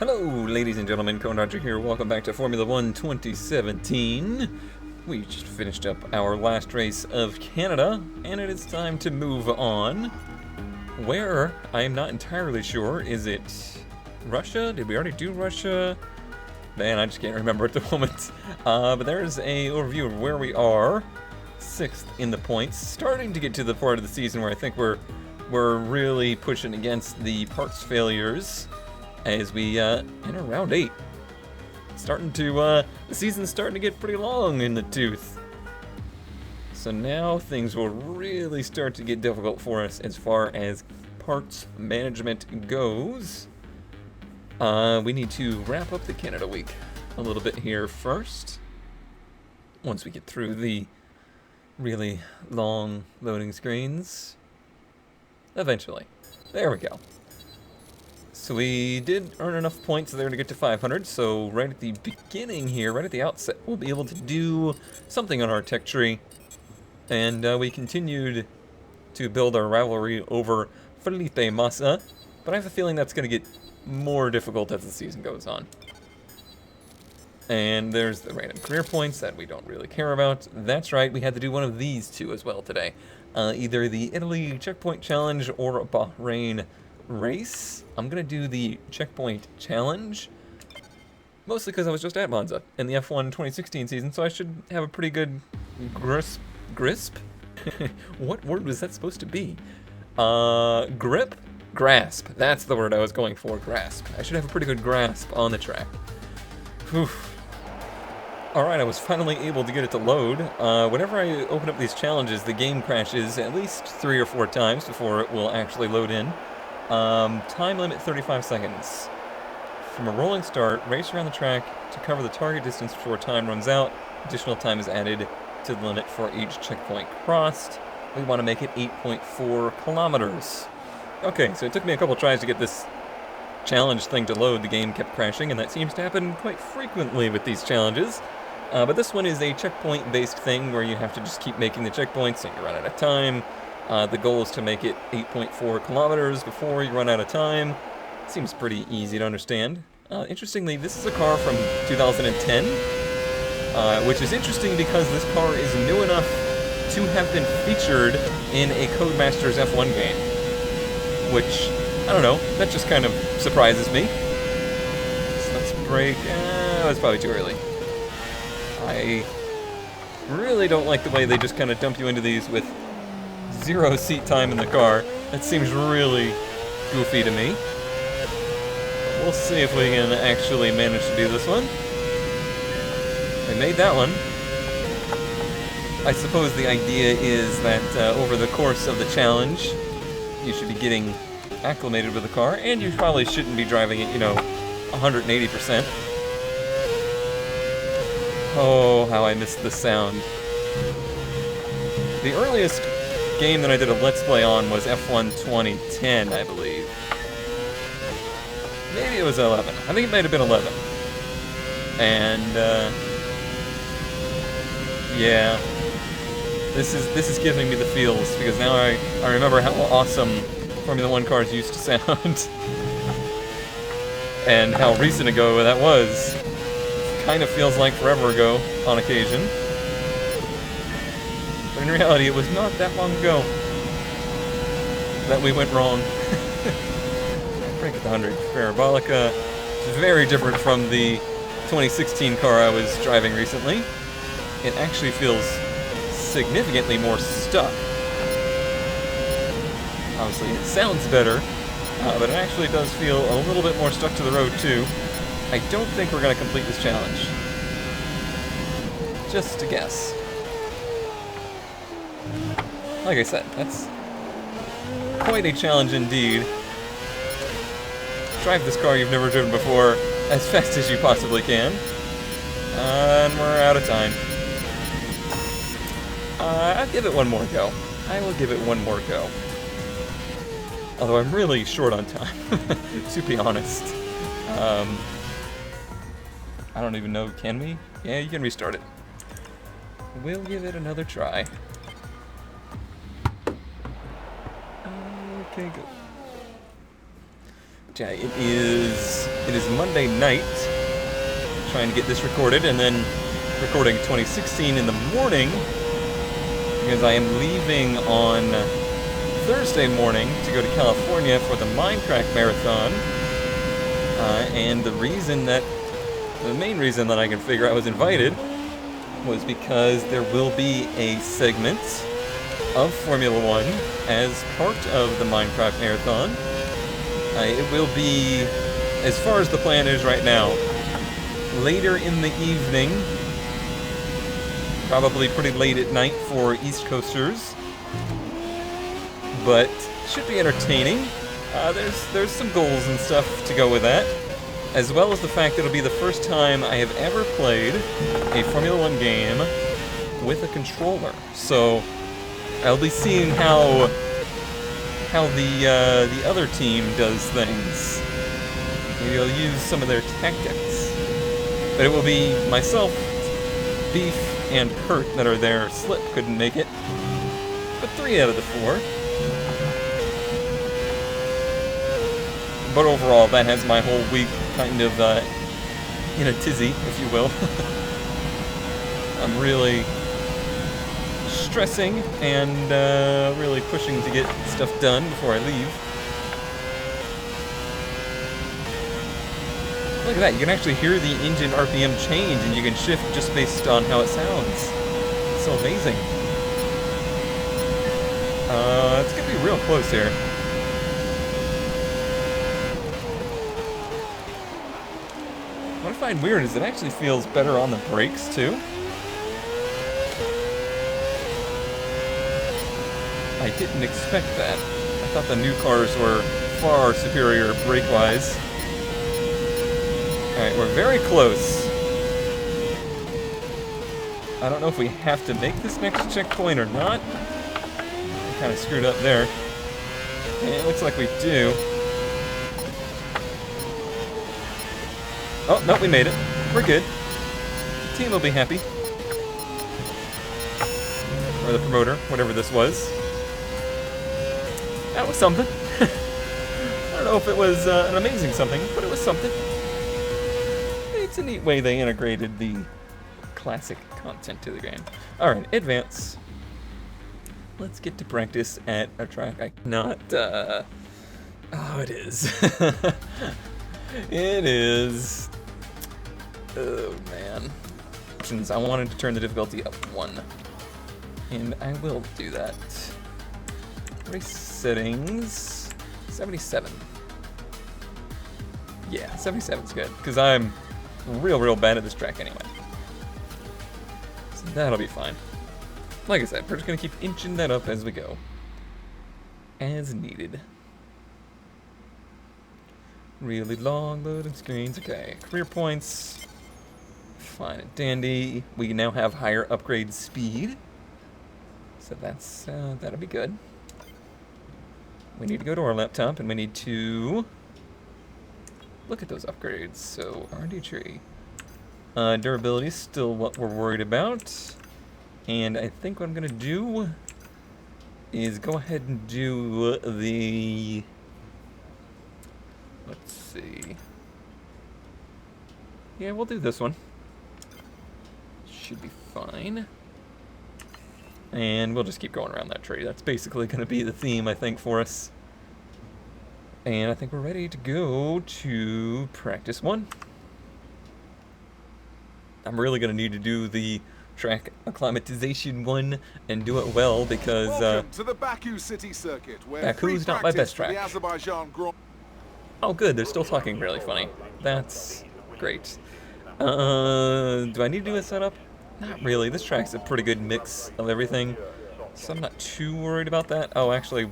Hello, ladies and gentlemen, Cone Dodger here. Welcome back to Formula 1 2017. We just finished up our last race of Canada, and it is time to move on. Where? I am not entirely sure. Is it Russia? Did we already do Russia? Man, I just can't remember at the moment. But there's a overview of where we are. 6th in the points. Starting to get to the part of the season where I think we're really pushing against the parts failures. As we enter round 8. The season's starting to get pretty long in the tooth. So now things will really start to get difficult for us as far as parts management goes. We need to wrap up the Canada week a little bit here first. Once we get through the really long loading screens. Eventually. There we go. So we did earn enough points there to get to 500, so right at the beginning here, right at the outset, we'll be able to do something on our tech tree. And we continued to build our rivalry over Felipe Massa, but I have a feeling that's going to get more difficult as the season goes on. And there's the random career points that we don't really care about. That's right, we had to do one of these two as well today. Either the Italy Checkpoint Challenge or a Bahrain race. I'm gonna do the checkpoint challenge, mostly because I was just at Monza in the F1 2016 season, so I should have a pretty good grasp. What word was that supposed to be? Grasp. That's the word I was going for. Grasp. I should have a pretty good grasp on the track. Whew. Alright, I was finally able to get it to load. Whenever I open up these challenges, the game crashes at least 3 or 4 times before it will actually load in. Time limit 35 seconds. From a rolling start, race around the track to cover the target distance before time runs out. Additional time is added to the limit for each checkpoint crossed. We want to make it 8.4 kilometers. Okay, so it took me a couple tries to get this challenge thing to load. The game kept crashing, and that seems to happen quite frequently with these challenges. But this one is a checkpoint-based thing where you have to just keep making the checkpoints and you run out of time. The goal is to make it 8.4 kilometers before you run out of time. Seems pretty easy to understand. Interestingly, this is a car from 2010, which is interesting because this car is new enough to have been featured in a Codemasters F1 game. Which, I don't know, that just kind of surprises me. So let's brake. That's probably too early. I really don't like the way they just kind of dump you into these with 0 seat time in the car. That seems really goofy to me. We'll see if we can actually manage to do this one. We made that one. I suppose the idea is that over the course of the challenge, you should be getting acclimated with the car, and you probably shouldn't be driving it, 180%. Oh, how I missed the sound. The earliest game that I did a Let's Play on was F1 2010, I believe. Maybe it was 11. I think it might have been 11. And, yeah. This is giving me the feels, because now I remember how awesome Formula 1 cars used to sound. And how recent ago that was. Kind of feels like forever ago, on occasion. But in reality, it was not that long ago that we went wrong. Break at the 100 Parabolica. It's very different from the 2016 car I was driving recently. It actually feels significantly more stuck. Obviously, it sounds better, but it actually does feel a little bit more stuck to the road, too. I don't think we're going to complete this challenge. Just a guess. Like I said, that's quite a challenge indeed. Drive this car you've never driven before as fast as you possibly can. And we're out of time. I'll give it one more go. I will give it one more go. Although I'm really short on time, to be honest. I don't even know, can we? Yeah, you can restart it. We'll give it another try. Okay, go. Yeah, it is Monday night. Trying to get this recorded, and then recording 2016 in the morning, because I am leaving on Thursday morning to go to California for the Minecraft Marathon. And the main reason that I can figure I was invited was because there will be a segment of Formula One as part of the Minecraft Marathon. It will be, as far as the plan is right now, later in the evening, probably pretty late at night for East Coasters, but should be entertaining. There's some goals and stuff to go with that, as well as the fact that it'll be the first time I have ever played a Formula One game with a controller. So I'll be seeing how the other team does things. Maybe I'll use some of their tactics. But it will be myself, Beef, and Kurt that are there. Slip couldn't make it, but 3 out of the 4. But overall, that has my whole week kind of in a tizzy, if you will. I'm really stressing and really pushing to get stuff done before I leave. Look at that, you can actually hear the engine RPM change, and you can shift just based on how it sounds. It's so amazing. It's gonna be real close here. What I find weird is it actually feels better on the brakes, too. I didn't expect that. I thought the new cars were far superior brake-wise. Alright, we're very close. I don't know if we have to make this next checkpoint or not. I kind of screwed up there. Yeah, it looks like we do. Oh, no, we made it. We're good. The team will be happy. Or the promoter, whatever this was. That was something. I don't know if it was an amazing something, but it was something. It's a neat way they integrated the classic content to the game. Alright, advance. Let's get to practice at a track I cannot, oh, it is. It is. Oh, man. I wanted to turn the difficulty up 1. And I will do that. Race settings. 77. Yeah, 77's good, because I'm real bad at this track anyway. So that'll be fine. Like I said, we're just going to keep inching that up as we go. As needed. Really long loading screens. Okay, career points. Fine and dandy. We now have higher upgrade speed. So that's, that'll be good. We need to go to our laptop and we need to look at those upgrades. So, R&D tree. Durability is still what we're worried about. And I think what I'm going to do is go ahead and do the... Let's see. Yeah, we'll do this one. Should be fine. And we'll just keep going around that tree. That's basically going to be the theme, I think, for us. And I think we're ready to go to practice 1. I'm really going to need to do the track acclimatization 1 and do it well, because welcome to the Baku city circuit, where Baku's not my best track. Oh good, they're still talking really funny. That's great. Do I need to do a setup? Not really. This track's a pretty good mix of everything, so I'm not too worried about that. Oh, actually,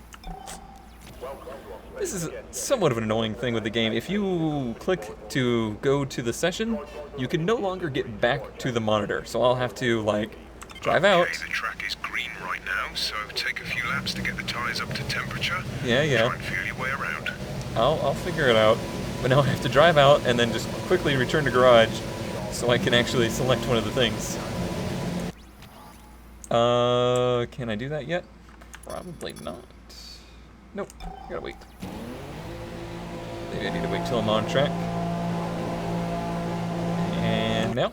this is somewhat of an annoying thing with the game. If you click to go to the session, you can no longer get back to the monitor, so I'll have to, like, drive out. Okay, the track is green right now, so take a few laps to get the tyres up to temperature. Yeah. Try and feel your way around. I'll figure it out. But now I have to drive out and then just quickly return to garage so I can actually select one of the things. Can I do that yet? Probably not. Nope, gotta wait. Maybe I need to wait till I'm on track. And now?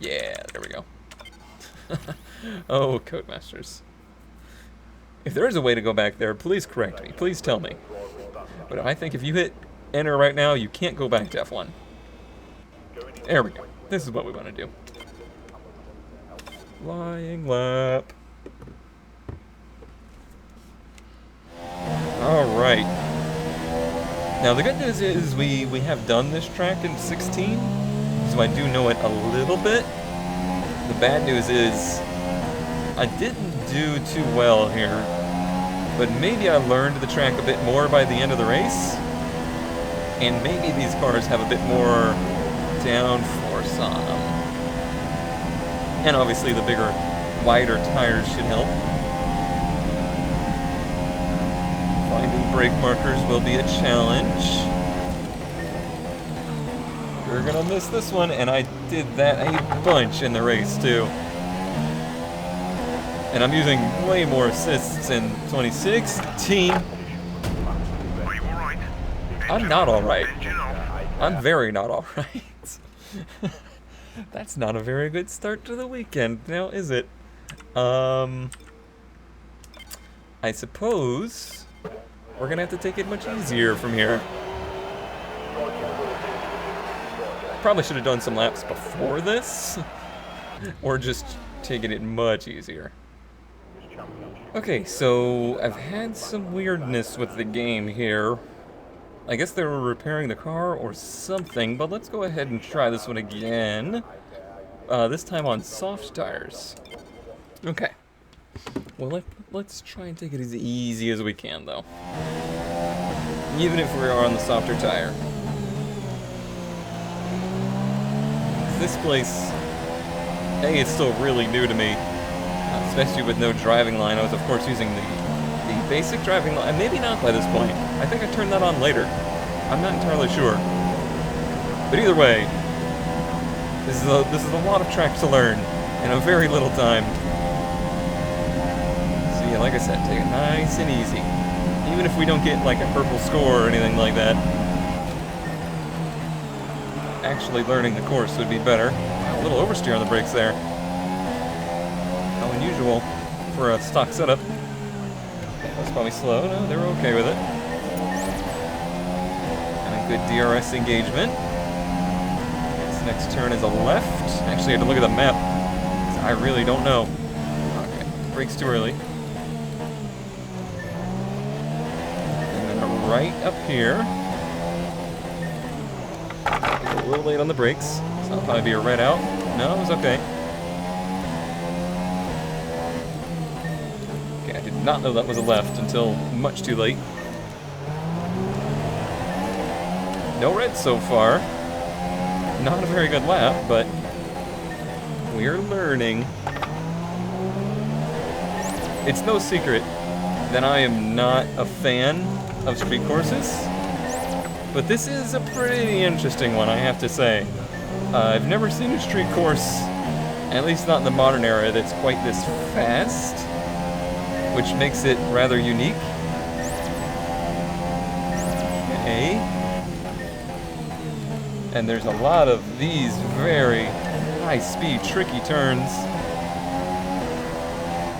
Yeah, there we go. Oh, Codemasters. If there is a way to go back there, please correct me. Please tell me. But I think if you hit enter right now, you can't go back to F1. There we go. This is what we want to do. Flying lap. Alright. Now the good news is we have done this track in 16, so I do know it a little bit. The bad news is I didn't do too well here, but maybe I learned the track a bit more by the end of the race, and maybe these cars have a bit more downforce on them. And obviously the bigger, wider tires should help. Finding brake markers will be a challenge. We're gonna miss this one, and I did that a bunch in the race too. And I'm using way more assists in 2016. Are you alright? I'm not alright. Engine off. I'm very not alright. That's not a very good start to the weekend, now is it? I suppose we're gonna have to take it much easier from here. Probably should have done some laps before this, or just taking it much easier. Okay, so I've had some weirdness with the game here. I guess they were repairing the car or something, but let's go ahead and try this one again. This time on soft tires. Okay. Well, let's try and take it as easy as we can, though. Even if we are on the softer tire. This place, hey, it's still really new to me, especially with no driving line. I was, of course, using the basic driving line. Maybe not by this point. I think I turned that on later. I'm not entirely sure. But either way, this is a lot of track to learn in a very little time. So yeah, like I said, take it nice and easy. Even if we don't get like a purple score or anything like that, actually learning the course would be better. A little oversteer on the brakes there. How unusual for a stock setup. That was probably slow. No, they were okay with it. And a good DRS engagement. This next turn is a left. Actually, I had to look at the map. I really don't know. Okay, brakes too early. And then a right up here. A little late on the brakes, so that'll probably be a red out. No, it was okay. Okay, I did not know that was a left until much too late. No red so far. Not a very good lap, but we're learning. It's no secret that I am not a fan of street courses. But this is a pretty interesting one, I have to say. I've never seen a street course, at least not in the modern era, that's quite this fast, which makes it rather unique. Okay. And there's a lot of these very high-speed, tricky turns.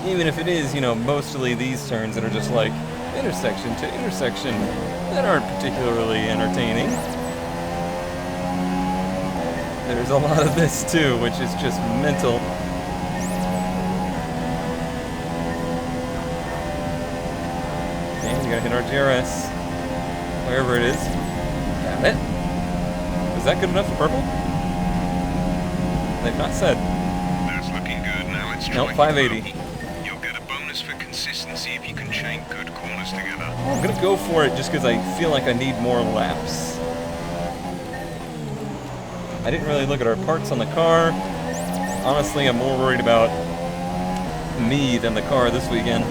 Even if it is, you know, mostly these turns that are just like intersection to intersection that aren't particularly entertaining. There's a lot of this too, which is just mental. And we gotta hit our DRS. Wherever it is. Got it. Was that good enough for purple? They've not said. That's looking good. Now let's try. Nope, 580. You'll get a bonus for consistency if you can chain good corners together. I'm gonna go for it just because I feel like I need more laps. I didn't really look at our parts on the car. Honestly, I'm more worried about me than the car this weekend.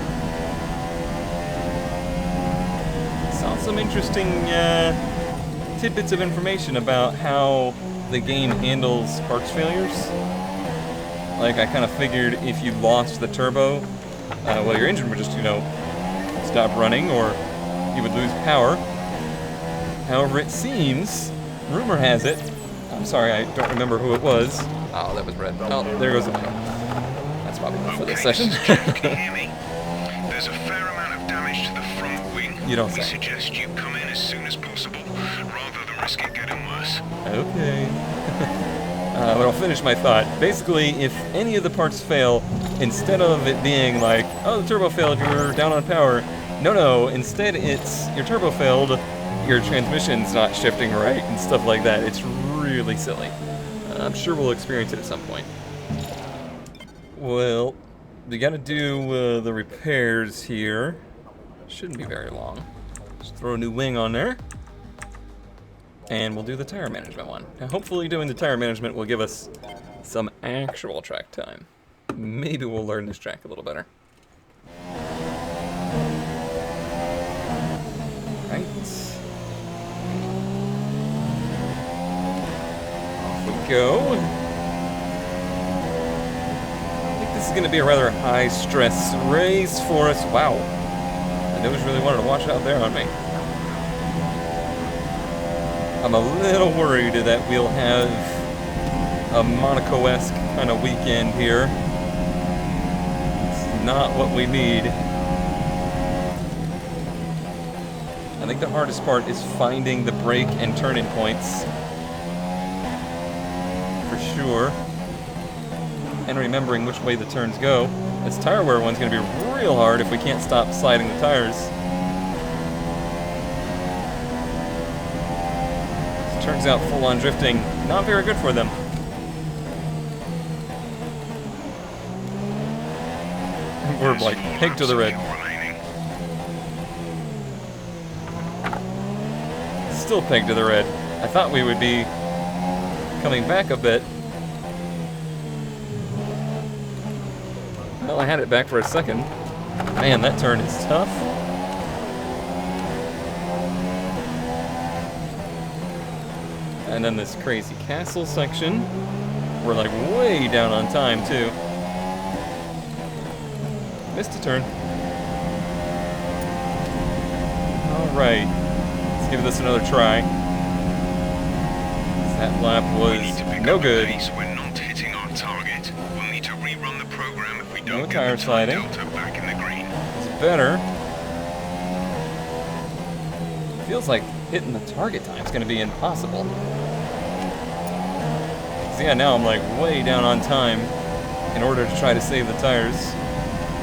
Saw some interesting tidbits of information about how the game handles parts failures. Like, I kind of figured if you lost the turbo, well, your engine would just, you know, stop running, or you would lose power. However, it seems, rumor has it, I'm sorry, I don't remember who it was. Oh, that was red. Oh, there goes the wing. That's probably enough for this session. This is Jack, can you hear me? There's a fair amount of damage to the front wing. You don't We say. suggest you come in as soon as possible, rather than risk it getting worse. Okay. But I'll finish my thought. Basically, if any of the parts fail, instead of it being like, oh, the turbo failed, you're down on power. No, instead it's, your turbo failed, your transmission's not shifting right, and stuff like that. It's really silly. I'm sure we'll experience it at some point. Well, we gotta do the repairs here. Shouldn't be very long. Just throw a new wing on there. And we'll do the tire management one. Now, hopefully doing the tire management will give us some actual track time. Maybe we'll learn this track a little better. Right. Off we go. I think this is going to be a rather high-stress race for us. Wow. The nose really wanted to watch out there on me. I'm a little worried that we'll have a Monaco-esque kind of weekend here. It's not what we need. I think the hardest part is finding the brake and turning points. For sure. And remembering which way the turns go. This tire wear one's going to be real hard if we can't stop sliding the tires. Turns out full-on drifting, not very good for them. We're like pegged to the red. Still pegged to the red. I thought we would be coming back a bit. Well, I had it back for a second. Man, that turn is tough. And then this crazy castle section. We're like way down on time too. Missed a turn. Alright. Let's give this another try. That lap was no good. We're not hitting our target. We'll need to rerun the program if we don't No get tire the time sliding. delta back in the green. It's better. Feels like hitting the target time is going to be impossible. So yeah, now I'm like way down on time in order to try to save the tires.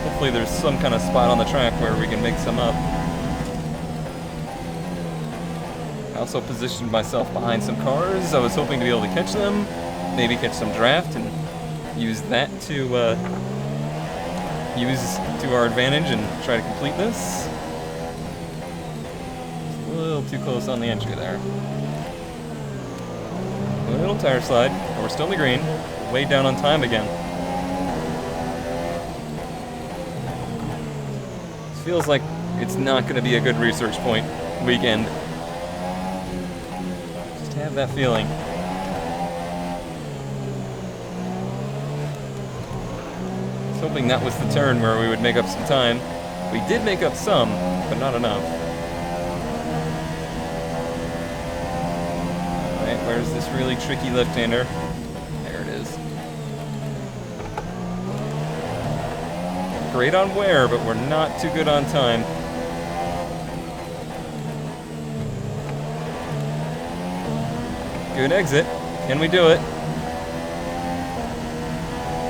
Hopefully there's some kind of spot on the track where we can make some up. I also positioned myself behind some cars. I was hoping to be able to catch them, maybe catch some draft and use that to use to our advantage and try to complete this. A little too close on the entry there. A little tire slide, and we're still in the green. Way down on time again. This feels like it's not going to be a good research point weekend. Just have that feeling. I was hoping that was the turn where we would make up some time. We did make up some, but not enough. Where's this really tricky left-hander? There it is. Great on wear, but we're not too good on time. Good exit. Can we do it?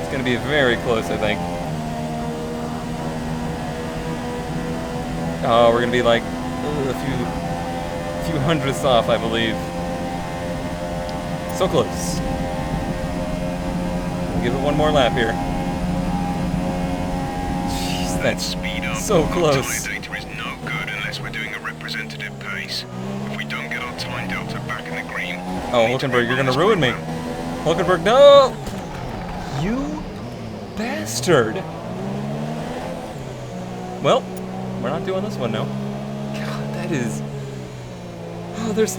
It's going to be very close, I think. Oh, we're going to be like a few hundredths off, I believe. So close. We'll give it one more lap here. Jeez, that's Speed up. so Our close. tire data is no good unless we're doing a representative pace. If we don't get our time delta back in the green. Oh, Hulkenberg, you're gonna ruin me. Hulkenberg, no! You bastard! Well, we're not doing this one now. God, that is... Oh, there's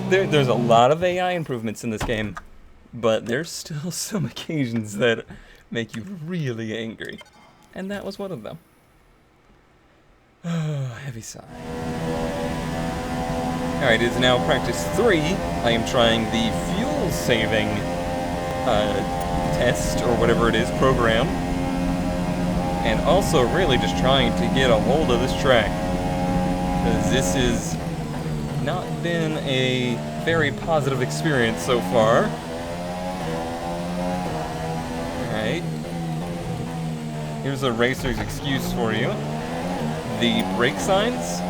a lot of AI improvements in this game, but there's still some occasions that make you really angry, and that was one of them. Oh, heavy sigh. Alright, it is now practice 3. I am trying the fuel saving test, or whatever it is, program. And also really just trying to get a hold of this track. Because this has not been a very positive experience so far. Alright. Here's a racer's excuse for you. The brake signs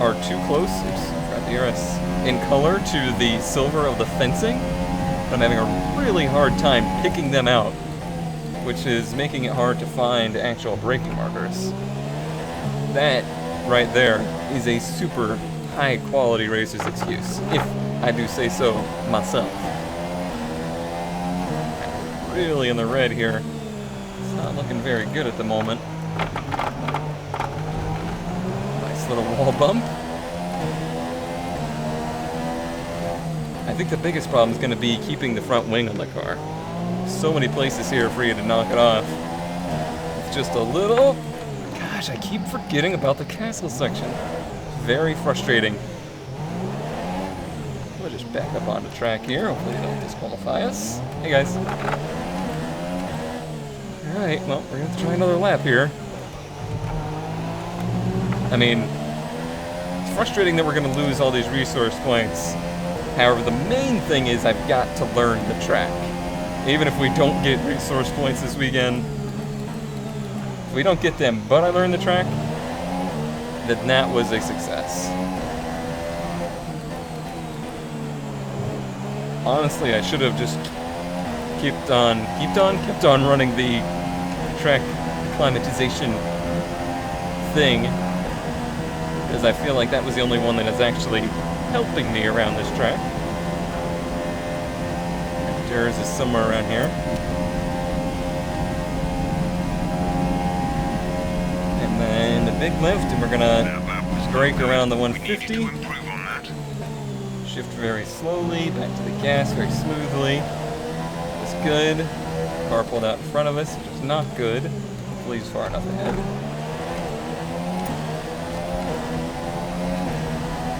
are too close, oops, I forgot the RS, in color to the silver of the fencing. I'm having a really hard time picking them out, which is making it hard to find actual braking markers. That right there is a super high quality racer's excuse, if I do say so myself. Really in the red here. It's not looking very good at the moment. Nice little wall bump. I think the biggest problem is going to be keeping the front wing on the car. So many places here for you to knock it off. It's just a little... Gosh, I keep forgetting about the castle section. Very frustrating. We'll just back up onto track here. Hopefully they don't disqualify us. Hey guys. Alright, well, we're going to have to try another lap here. I mean, it's frustrating that we're going to lose all these resource points. However, the main thing is I've got to learn the track. Even if we don't get resource points this weekend, if we don't get them, but I learn the track, then that was a success. Honestly, I should have just kept on running the track climatization thing, because I feel like that was the only one that is actually helping me around this track. Theirs is somewhere around here. And then a big lift, and we're gonna brake around the 150. Shift very slowly, back to the gas very smoothly. That's good. Car pulled out in front of us, which is not good. Hopefully he's far enough ahead.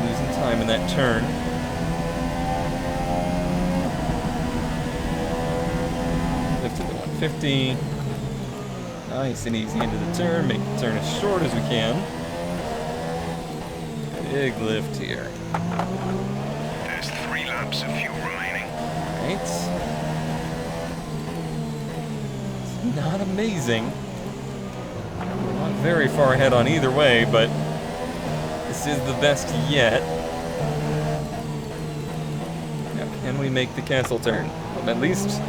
Losing time in that turn. Lift to the 150. Nice and easy into the turn. Make the turn as short as we can. Big lift here. There's 3 laps of fuel remaining. Right. It's not amazing. We're not very far ahead on either way, but this is the best yet. Now, can we make the castle turn? I'm at least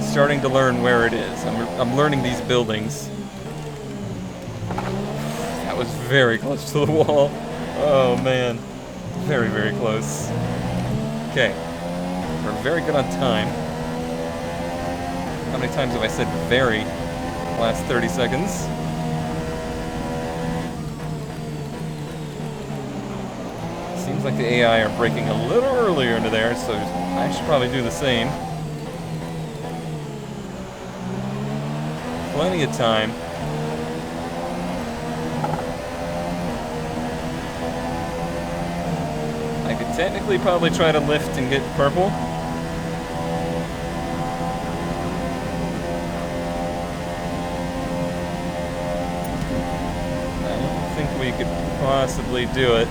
starting to learn where it is. I'm learning these buildings. That was very close to the wall. Oh man, very, very close. Okay, we're very good on time. How many times have I said very last 30 seconds? Seems like the AI are braking a little earlier into there, so I should probably do the same. Plenty of time. I could technically probably try to lift and get purple. I don't think we could possibly do it.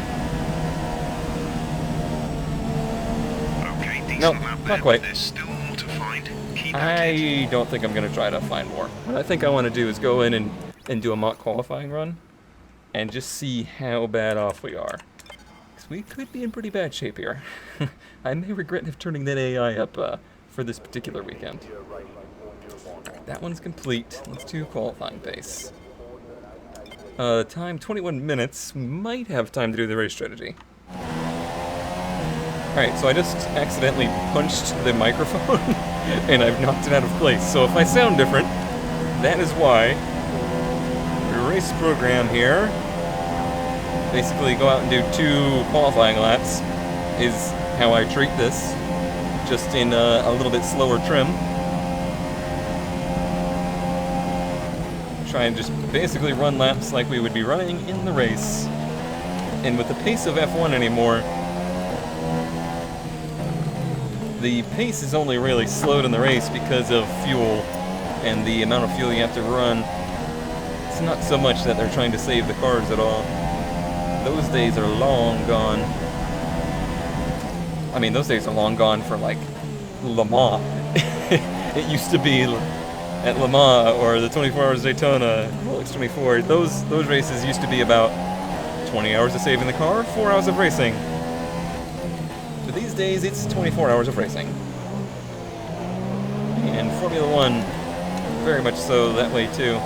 Okay, decent Nope, lap not there, quite. but there's still more to find. Keep at it. I don't think I'm going to try to find more. What I think I want to do is go in and do a mock qualifying run and just see how bad off we are. Because we could be in pretty bad shape here. I may regret turning that AI up for this particular weekend. Alright, that one's complete. Let's do qualifying pace. Time 21 minutes. We might have time to do the race strategy. Alright, so I just accidentally punched the microphone and I've knocked it out of place. So if I sound different, that is why. The race program here, basically go out and do 2 qualifying laps, is how I treat this, just in a little bit slower trim. Try and just basically run laps like we would be running in the race. And with the pace of F1 anymore, The pace is only really slowed in the race because of fuel and the amount of fuel you have to run. It's not so much that they're trying to save the cars at all. Those days are long gone. I mean, those days are long gone for, like, Le Mans. It used to be at Le Mans or the 24 Hours of Daytona, Rolex 24. Those races used to be about 20 hours of saving the car, 4 hours of racing. But these days, it's 24 hours of racing. And Formula One, very much so that way too.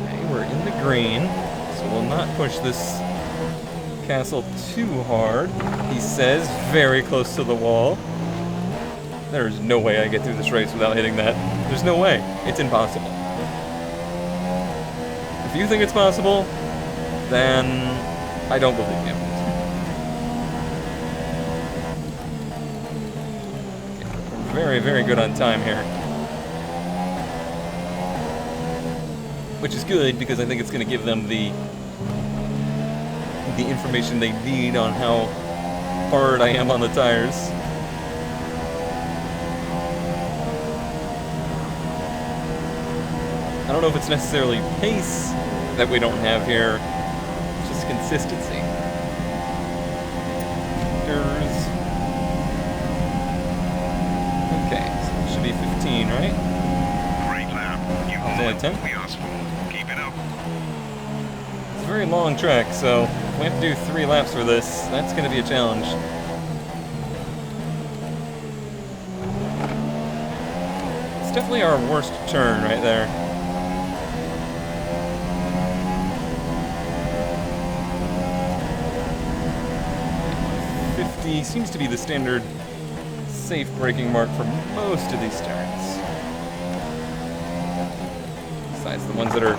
Okay, we're in the green, so we'll not push this castle too hard. He says, very close to the wall. There's no way I get through this race without hitting that. There's no way. It's impossible. If you think it's possible, then I don't believe you. We're very, very good on time here. Which is good, because I think it's going to give them the information they need on how hard I am on the tires. I don't know if it's necessarily pace that we don't have here, just consistency. Okay, so it should be 15, right? Great lap. You Oh, it's only 10? we asked for. Keep it up. It's a very long track, so if we have to do 3 laps for this, that's going to be a challenge. It's definitely our worst turn right there. Seems to be the standard safe braking mark for most of these turns. Besides the ones that are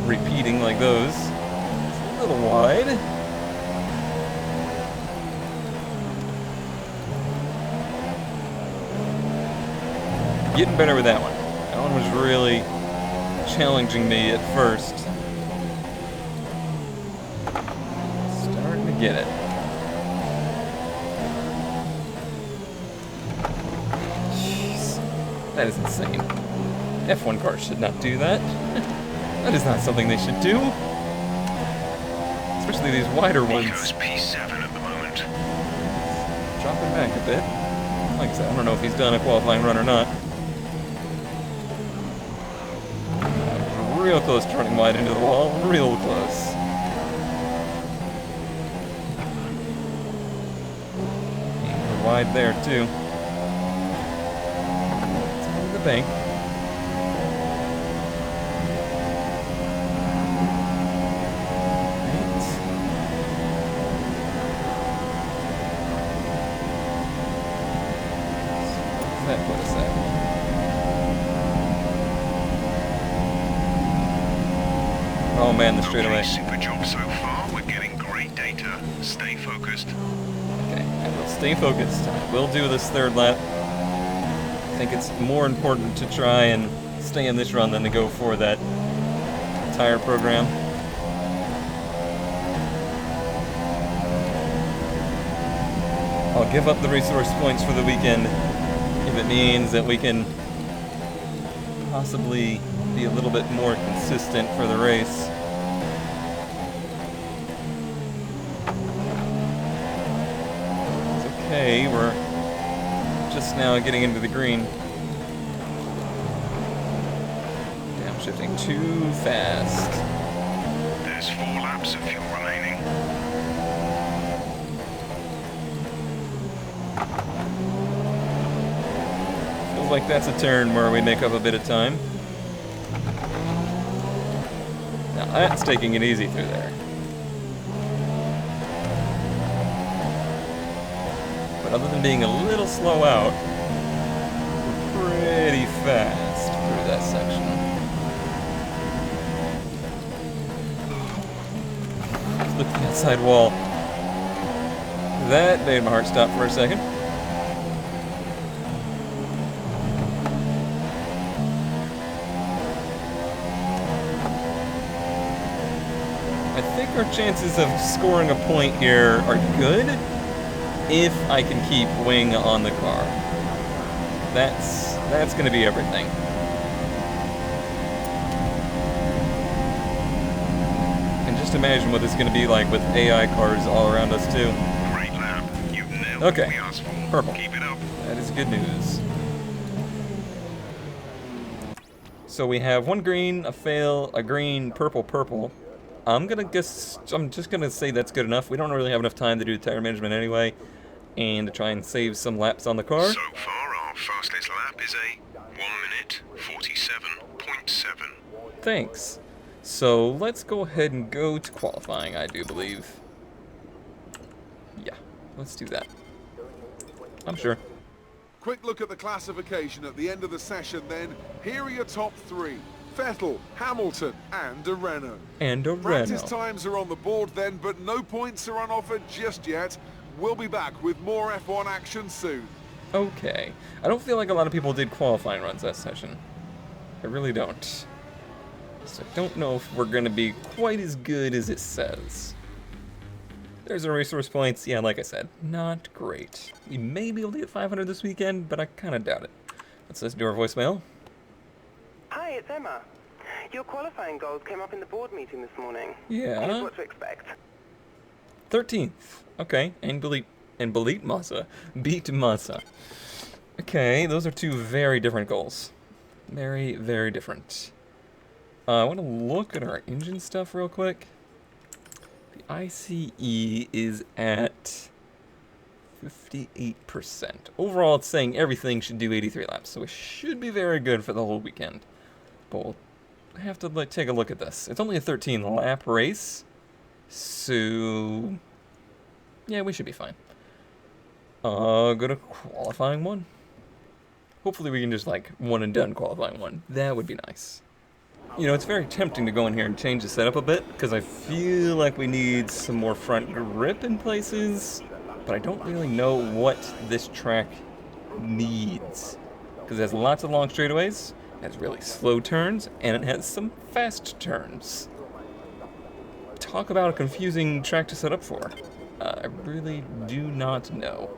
repeating like those. It's a little wide. Getting better with that one. That one was really challenging me at first. Starting to get it. That is insane. F1 cars should not do that. That is not something they should do. Especially these wider ones. Nico's P7 at the moment. Dropping back a bit. Like I said, I don't know if he's done a qualifying run or not. Real close to running wide into the wall. Real close. We're wide there too. Bank. Right. So that put us at? Oh man, the straightaway. Okay, super job so far. We're getting great data. Stay focused. Okay, I will stay focused. We'll do this 3rd lap. I think it's more important to try and stay in this run than to go for that tire program. I'll give up the resource points for the weekend if it means that we can possibly be a little bit more consistent for the race. It's okay, we're just now getting into the green. Damn, shifting too fast. There's 4 laps of fuel remaining. Feels like that's a turn where we make up a bit of time. Now that's taking it easy through there. Other than being a little slow out, we're pretty fast through that section. Look at that side wall. That made my heart stop for a second. think our chances of scoring a point here are good if I can keep wing on the car. That's going to be everything. And just imagine what this is going to be like with AI cars all around us too. Great lap. You've nailed Okay. what we asked for. Purple. Keep it up. That is good news. So we have one green, a fail, a green, purple, purple. I'm just gonna say that's good enough. We don't really have enough time to do tire management anyway, and to try and save some laps on the car. So far, our fastest lap is a 1 minute 47.7. Thanks. So let's go ahead and go to qualifying, I do believe. Yeah, let's do that. I'm sure. Quick look at the classification at the end of the session then. Here are your top three. Vettel, Hamilton, and a Renault. And a Practice Renault. times are on the board then, but no points are on offer just yet. We'll be back with more F1 action soon. Okay. I don't feel like a lot of people did qualifying runs that session. I really don't. So I don't know if we're going to be quite as good as it says. There's our resource points. Yeah, like I said, not great. We may be able to get 500 this weekend, but I kind of doubt it. Let's listen to our voicemail. Hi, it's Emma. Your qualifying goals came up in the board meeting this morning. Yeah. Here's what to expect. 13th. Okay, and beat Massa. Beat Massa. Okay, those are two very different goals. Very, very different. I want to look at our engine stuff real quick. The ICE is at 58%. Overall, it's saying everything should do 83 laps, so it should be very good for the whole weekend. But we'll have to take a look at this. It's only a 13-lap race, so yeah, we should be fine. Go to qualifying one. Hopefully we can just like one and done qualifying one. That would be nice. You know, it's very tempting to go in here and change the setup a bit, because I feel like we need some more front grip in places, but I don't really know what this track needs. Because it has lots of long straightaways, it has really slow turns, and it has some fast turns. Talk about a confusing track to set up for. I really do not know.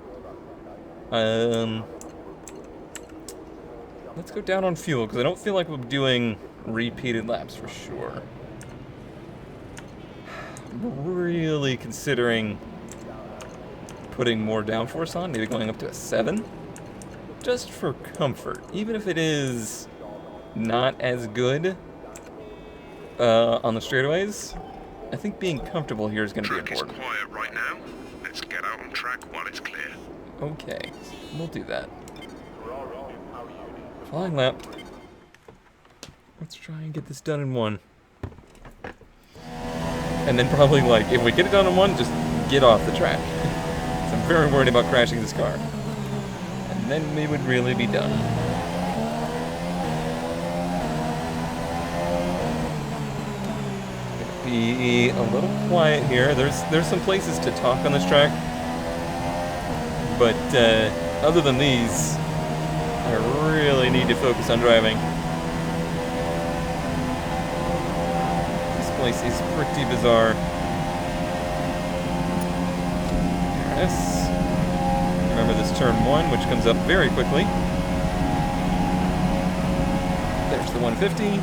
Let's go down on fuel, because I don't feel like we're doing repeated laps for sure. I'm really considering putting more downforce on, maybe going up to a 7, just for comfort. Even if it is not as good on the straightaways, I think being comfortable here is going to be Track important. is quiet right now. Let's get out on track while it's clear. Okay, we'll do that. Flying lap. Let's try and get this done in one. And then probably, like, if we get it done in one, just get off the track. So I'm very worried about crashing this car. And then we would really be done. Gonna be a little quiet here. There's some places to talk on this track. But other than these, I really need to focus on driving. This place is pretty bizarre. Yes. Remember this turn 1, which comes up very quickly. There's the 150.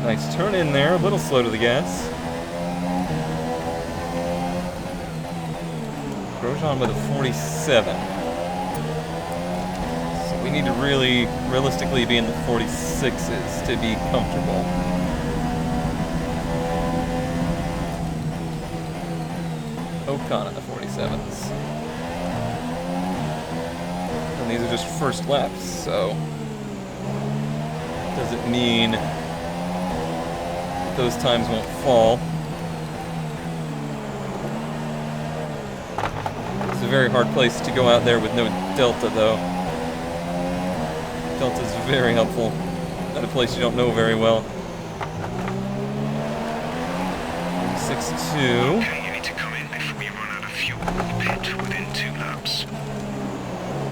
Nice turn in there, a little slow to the gas. Grosjean with a 47. We need to really, realistically be in the 46s to be comfortable. Ocon in the 47s. And these are just first laps, so doesn't mean those times won't fall. It's a very hard place to go out there with no delta, though. Delta's very helpful at a place you don't know very well. 6-2. Okay, you need to come in before you run out of fuel. Pit within 2 laps.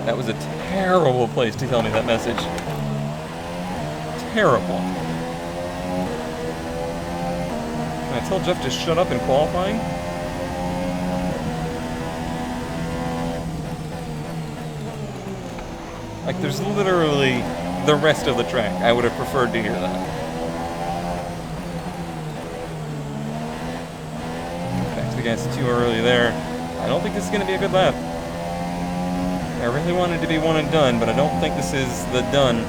That was a terrible place to tell me that message. Terrible. Can I tell Jeff to shut up in qualifying? Like, there's literally the rest of the track. I would have preferred to hear that. Back to the gas too early there. I don't think this is going to be a good lap. I really wanted to be one and done, but I don't think this is the done.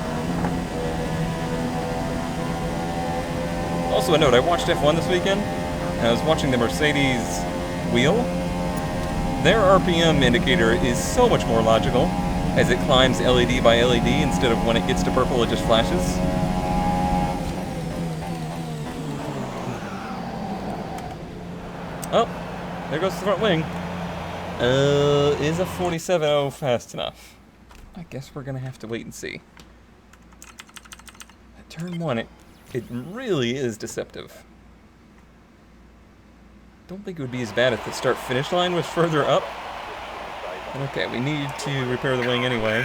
Also a note, I watched F1 this weekend, and I was watching the Mercedes wheel. Their RPM indicator is so much more logical, as it climbs LED by LED instead of when it gets to purple it just flashes. Oh, there goes the front wing. Is a 47.0 fast enough? I guess we're gonna have to wait and see. At turn 1, it really is deceptive. Don't think it would be as bad if the start-finish line was further up. Okay, we need to repair the wing anyway.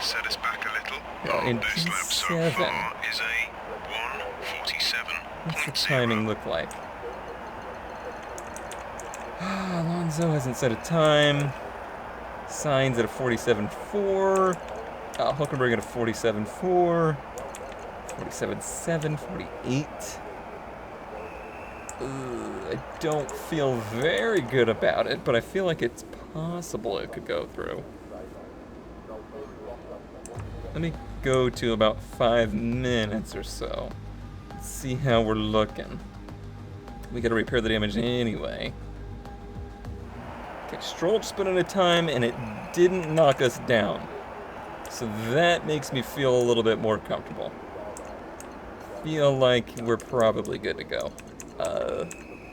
Set us back a little. Yeah, in Best lap so P7. far is a 1:47.0. What's the timing look like? Alonso hasn't set a time. Sainz at a 47.4. Hülkenberg at a 47.4. 47.7, 48. I don't feel very good about it, but I feel like it's possible it could go through. Let me go to about 5 minutes or so. See how we're looking. We gotta repair the damage anyway. Okay, Stroll just put in a time and it didn't knock us down. So that makes me feel a little bit more comfortable. Feel like we're probably good to go.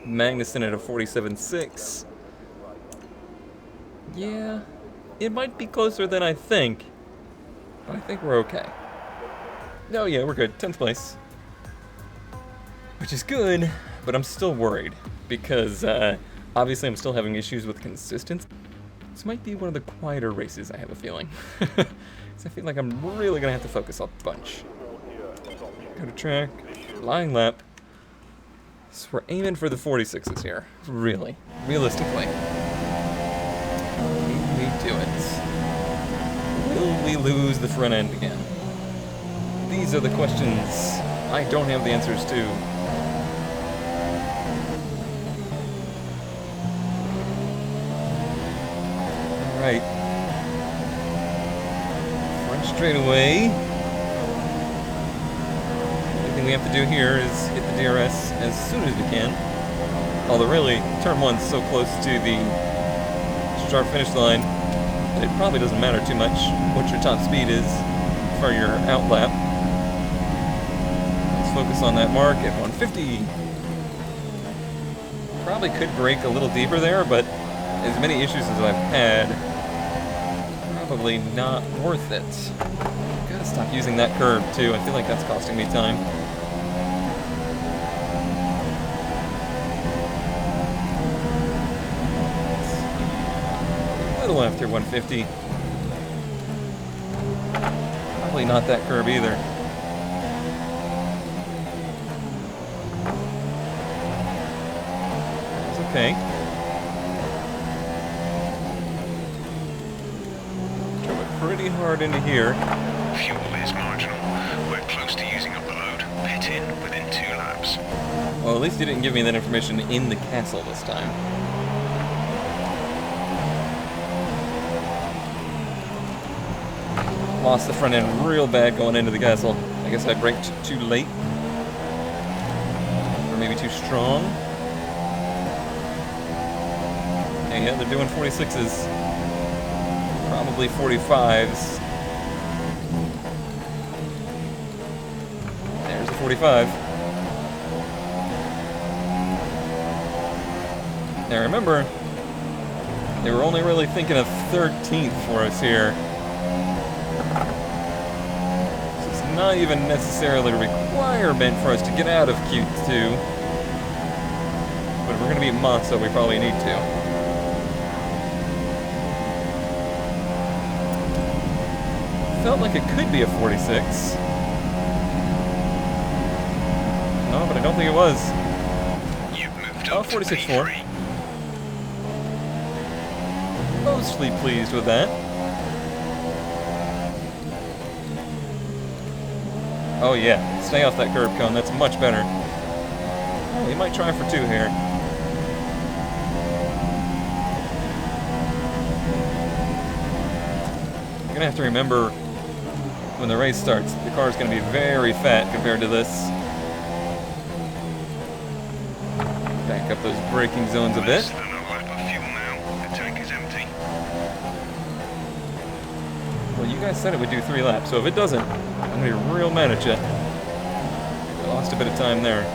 Magnussen at a 47.6. Yeah, it might be closer than I think, but I think we're okay. No, yeah, we're good. 10th place. Which is good, but I'm still worried because obviously I'm still having issues with consistency. This might be one of the quieter races, I have a feeling. I feel like I'm really going to have to focus a bunch. Go to track, lying lap. So we're aiming for the 46s here, really, realistically. Can we do it? Will we lose the front end again? These are the questions I don't have the answers to. All right. Front straightaway. We have to do here is hit the DRS as soon as we can. Although really, turn 1's so close to the start-finish line that it probably doesn't matter too much what your top speed is for your out lap. Let's focus on that mark at 150. Probably could brake a little deeper there, but as many issues as I've had, probably not worth it. Gotta stop using that curve too. I feel like that's costing me time. A little after 150. Probably not that curve either. It's okay. Drove it pretty hard into here. Fuel is marginal. We're close to using up the load. Pit in within 2 laps. Well, at least you didn't give me that information in the castle this time. Lost the front end real bad going into the castle. I guess I braked too late. Or maybe too strong. And yeah, they're doing 46s. Probably 45s. There's a 45. Now remember, they were only really thinking of 13th for us here. So it's not even necessarily a requirement for us to get out of Q2. But if we're going to beat Monza, we probably need to. Felt like it could be a 46. No, but I don't think it was. moved Oh, up to 46.4. P3. Mostly pleased with that. Oh yeah, stay off that curb cone, that's much better. Oh, he might try for 2 here. You're gonna have to remember when the race starts, the car's gonna be very fat compared to this. Back up those braking zones a bit. Less than a lap of fuel now. The tank is empty. Well, you guys said it would do 3 laps, so if it doesn't, I'm gonna be real mad at you. I lost a bit of time there.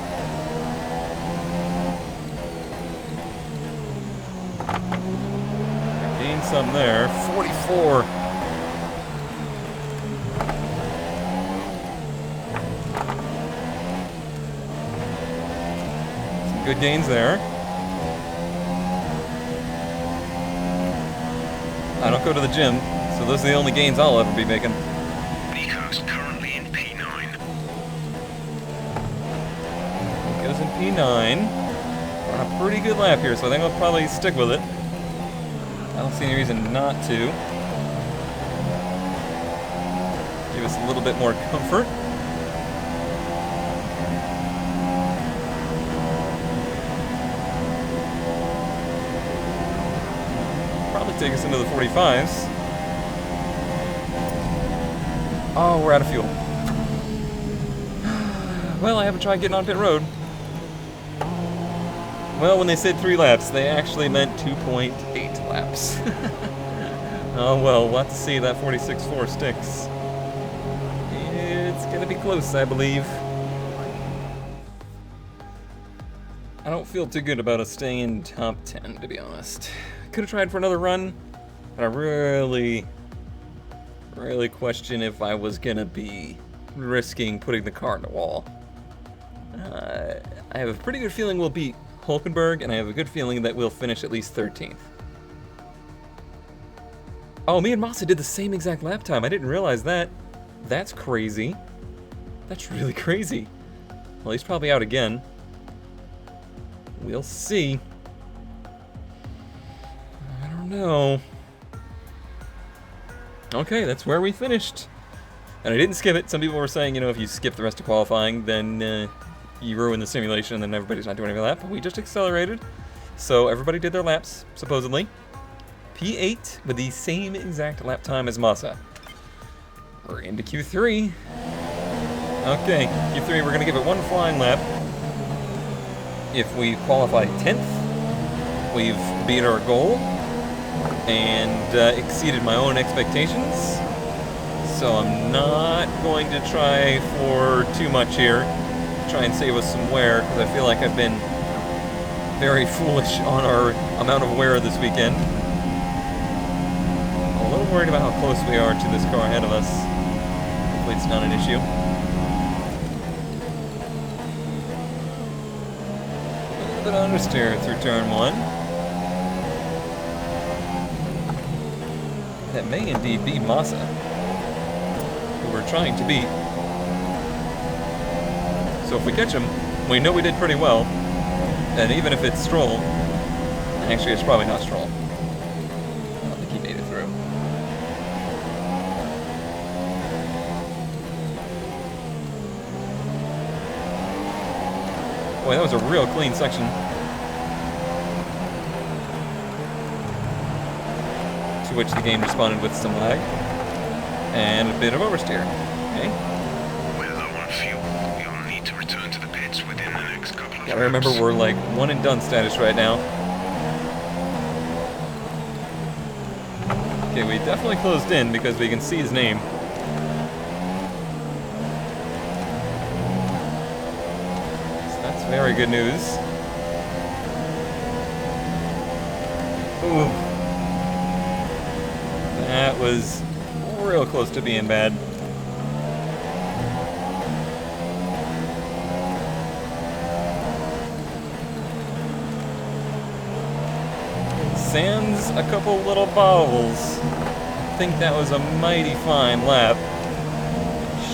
Gained some there. 44. Some good gains there. I don't go to the gym, so those are the only gains I'll ever be making. Nico's currently in P9. Goes in P9. On a pretty good lap here, so I think I'll probably stick with it. I don't see any reason not to. Give us a little bit more comfort. Probably take us into the 45s. Oh, we're out of fuel. Well, I haven't tried getting on pit road. Well, when they said 3 laps, they actually meant 2.8 laps. Oh well, we'll have to see if that 46.4 sticks. It's gonna be close, I believe. I don't feel too good about us staying in top 10, to be honest. Could have tried for another run, but I really question if I was gonna be risking putting the car in the wall. I have a pretty good feeling we'll beat Hulkenberg, and I have a good feeling that we'll finish at least 13th. Oh, me and Massa did the same exact lap time. I didn't realize that. That's crazy. That's really crazy. Well, he's probably out again. We'll see. I don't know. Okay, that's where we finished. And I didn't skip it. Some people were saying, you know, if you skip the rest of qualifying, then you ruin the simulation and then everybody's not doing any lap. But we just accelerated. So everybody did their laps, supposedly. P8 with the same exact lap time as Massa. We're into Q3. Okay, Q3, we're going to give it one flying lap. If we qualify 10th, we've beat our goal and exceeded my own expectations. So I'm not going to try for too much here. Try and save us some wear, because I feel like I've been very foolish on our amount of wear this weekend. I'm a little worried about how close we are to this car ahead of us. Hopefully it's not an issue. A little bit of understeer through turn 1. That may indeed be Massa, who we're trying to beat. So if we catch him, we know we did pretty well. And even if it's Stroll, actually it's probably not Stroll. I don't think he made it through. Boy, that was a real clean section. To which the game responded with some lag and a bit of oversteer. Okay. We're low on fuel. You'll need to return to the pits within the next couple of Gotta remember we're like one and done status right now. Okay, we definitely closed in because we can see his name. So that's very good news. Ooh. That was real close to being bad. Sans a couple little bobbles. I think that was a mighty fine lap.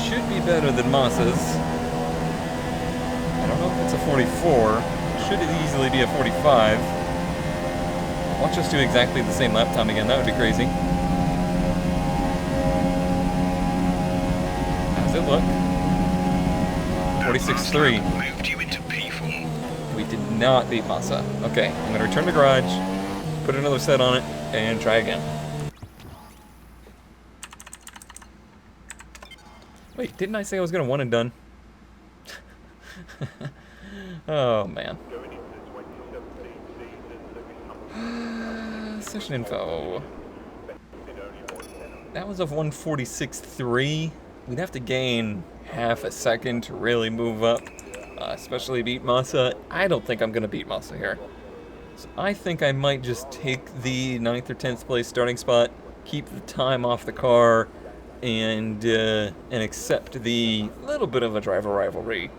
Should be better than Massa's. I don't know if it's a 44. should easily be a 45. Watch us do exactly the same lap time again. That would be crazy. How's it look? 46.3. Moved you into P4. We did not beat Massa. Okay, I'm going to return to garage, put another set on it, and try again. Wait, didn't I say I was going to one and done? Oh, man. Session info. That was of 146.3. We'd have to gain half a second to really move up, especially beat Massa. I don't think I'm going to beat Massa here. So I think I might just take the 9th or 10th place starting spot, keep the time off the car, and accept the little bit of a driver rivalry,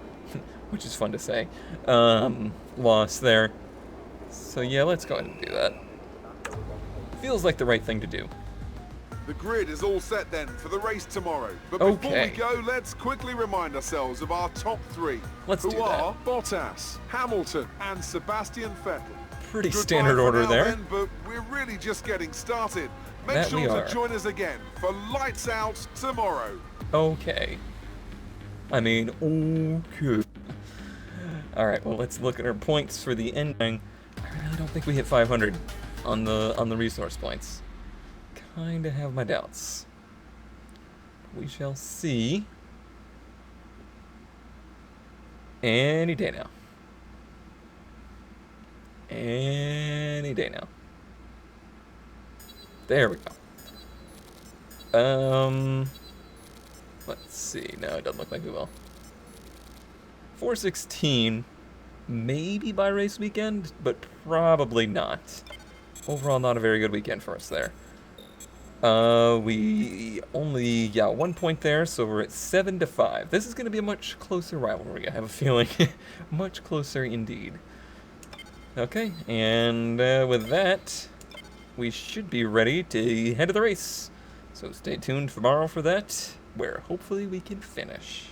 which is fun to say, loss there. So yeah, let's go ahead and do that. Feels like the right thing to do. The grid is all set then for the race tomorrow. But before Okay. we go, let's quickly remind ourselves of our top three. Let's do who that. are Bottas, Hamilton, and Sebastian Vettel. Pretty Goodbye standard for order now there. Then, but we're really just getting started. Make That we sure are. to join us again for Lights Out tomorrow. Okay. I mean, okay. Alright, well, let's look at our points for the ending. I really don't think we hit 500 on the resource points. Kinda have my doubts. We shall see. Any day now. Any day now. There we go. Let's see. No, it doesn't look like we will. 416, maybe by race weekend, but probably not. Overall, not a very good weekend for us there. We only got 1 point there, so we're at 7-5. This is going to be a much closer rivalry, I have a feeling. Much closer indeed. Okay, and with that, we should be ready to head to the race. So stay tuned tomorrow for that, where hopefully we can finish.